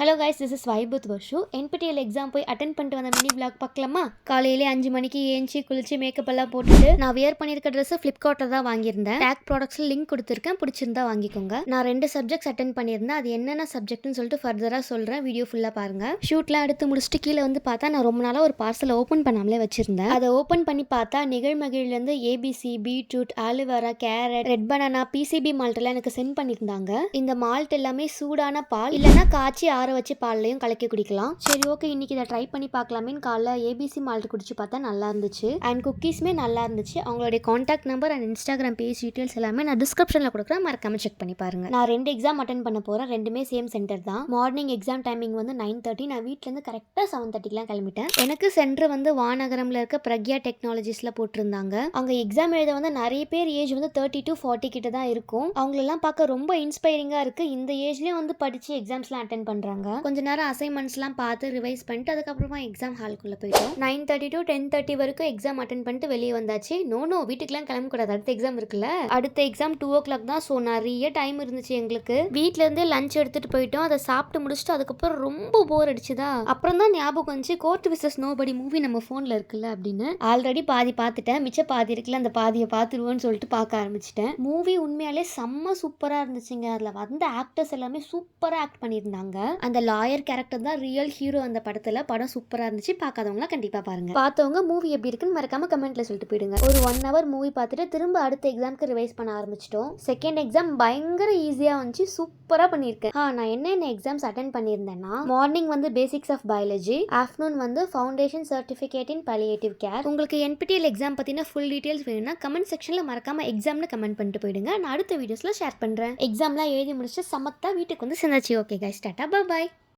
Hello guys, this is வைபுத் Varshu. NPTEL exam போய் attend பண்ணிட்டு வந்த மினி விளாக் பார்க்கலாமா? காலையிலே 5 மணிக்கு ஏஞ்சி குளிச்சு மேக்கப் எல்லாம் போட்டுட்டு நான் வியர் பண்ணியிருக்க ட்ரெஸ் ஃப்ளிப்கார்ட்டில் தான் வாங்கியிருந்தேன். டேக் ப்ராடக்ட்ஸில் லிங்க் கொடுத்துருக்கேன், பிடிச்சிருந்தா வாங்கிக்கோங்க. நான் 2 சப்ஜெக்ட்ஸ் அட்டென்ட் பண்ணியிருந்தேன். அது என்னென்ன சப்ஜெக்ட்னு சொல்லிட்டு ஃபர்தராக சொல்கிறேன். வீடியோ ஃபுல்லாக பாருங்க. ஷூட்லாம் எடுத்து முடிச்சுட்டு கீழே வந்து பார்த்தா நான் ரொம்ப நாளாக ஒரு பார்சலை ஓப்பன் பண்ணாமலே வச்சிருந்தேன். அதை ஓப்பன் பண்ணி பார்த்தா நிகழ்மகிழ்லேருந்து ABC, beetroot, aloe vera, carrot, red banana, PCB malt எல்லாம் எனக்கு சென்ட் பண்ணியிருந்தாங்க. இந்த மால்ட் எல்லாமே சூடான பால் இல்லைன்னா காய்ச்சி ஆற வச்சு பால்லையும் கலக்கி குடிக்கலாம். சரி, ஓகே, இன்னைக்கு இதை ட்ரை பண்ணி பார்க்கலாமேன்னு காலைல ஏபிசி மால்ட் குடிச்சு பார்த்தா நல்லா இருந்துச்சு. அண்ட் குக்கீஸ்மே நல்லா இருந்துச்சு. அவங்களுடைய contact number and Instagram page details எல்லாமே நான் டிஸ்கிரிப்ஷனில் கொடுக்குறேன், மறக்காம செக் பண்ணி பாருங்க. நான் 2 எக்ஸாம் அட்டென்ட் பண்ண போறேன். ரெண்டுமே சேம் சென்டர் தான். மார்னிங் எக்ஸாம் டைமிங் வந்து 9:30. நான் வீட்டிலேருந்து கரெக்டாக 7:30க்குலாம் கிளம்பிட்டேன். எனக்கு சென்டர் வந்து வானகரம்ல இருக்க பிரக்யா டெக்னாலஜிஸ்ல போட்டிருந்தாங்க. அங்கே எக்ஸாம் எழுத வந்து நிறைய பேர் ஏஜ் வந்து 30 to 40 கிட்ட தான் இருக்கும். அவங்களெல்லாம் பார்க்க ரொம்ப இன்ஸ்பைரிங்காக இருக்கு. இந்த ஏஜ்லேயும் வந்து படிச்சு எக்ஸாம்ஸ்லாம் அட்டென்ட் பண்றாங்க. கொஞ்ச நேரம் அசைன்மெண்ட்ஸ்லாம் பார்த்து ரிவைஸ் பண்ணிட்டு அதுக்கப்புறமா எக்ஸாம் ஹால்குள்ளே போயிட்டோம். 9:30 to 10:30 வரைக்கும் எக்ஸாம் அட்டென்ட் பண்ணிட்டு வெளியே வந்தாச்சு. நோ வீட்டுக்குலாம் கிளம்பக்கூடாது, அடுத்த எக்ஸாம் இருக்குல்ல. அடுத்த எக்ஸாம் 2 o'clock தான். ஸோ நிறைய டைம் இருந்துச்சு எங்களுக்கு. வீட்டில இருந்தே லஞ்ச் எடுத்துட்டு போயிட்டோம். அதை சாப்பிட்டு முடிச்சுட்டு அதுக்கப்புறம் ரொம்ப போர் அடிச்சுதா. அப்புறம் தான் ஞாபகம் வந்துச்சு, கோர்ட் விசஸ் நோபடி மூவி நம்ம ஃபோனில் இருக்குல்ல அப்படின்னு. ஆல்ரெடி பாதி பார்த்துட்டேன், மிச்ச பாதி இருக்குல்ல, அந்த பாதியை பார்த்துருவோன்னு சொல்லிட்டு பார்க்க ஆரம்பிச்சிட்டேன். மூவி உண்மையாலே செம்ம சூப்பராக இருந்துச்சுங்க. அதில் வந்த ஆக்டர்ஸ் எல்லாமே சூப்பராக ஆக்ட் பண்ணியிருந்தாங்க. அந்த லாயர் கேரக்டர் தான் ரியல் ஹீரோ அந்த படத்துல. படம் சூப்பரா இருந்துச்சு. பார்க்காதவங்க கண்டிப்பா பாருங்க. பார்த்தவங்க மூவி எப்படி இருக்குன்னு மறக்காம கமெண்ட்ல சொல்லிட்டு போயிடுங்க. ஒரு 1 hour மூவி பார்த்துட்டு திரும்ப அடுத்த எக்ஸாம்க்கு ரிவைஸ் பண்ண ஆரம்பிச்சிட்டோம். செகண்ட் எக்ஸாம் பயங்கர ஈஸியா வந்துச்சு. சூப்பரா பண்ணியிருக்கேன். நான் என்ன எக்ஸாம்ஸ் அட்டென்ட் பண்ணியிருந்தேன்னா, மார்னிங் வந்து பேசிக்ஸ் ஆஃப் பயாலஜி, ஆஃப்டர்நூன் வந்து foundation certificate in palliative care. உங்களுக்கு NPTEL எக்ஸாம் பத்தின ஃபுல் டீடைல்ஸ் வேணும்னா கமெண்ட் செக்ஷன்ல மறக்காம எக்ஸாம்னு கமெண்ட் பண்ணிட்டு போயிடுங்க. நான் அடுத்த வீடியோஸ்ல ஷேர் பண்றேன். எக்ஸாம்லாம் எழுதி முடிச்சு சமத்தா வீட்டுக்கு வந்து சேர்ந்தாச்சு. Okay guys, tata, by.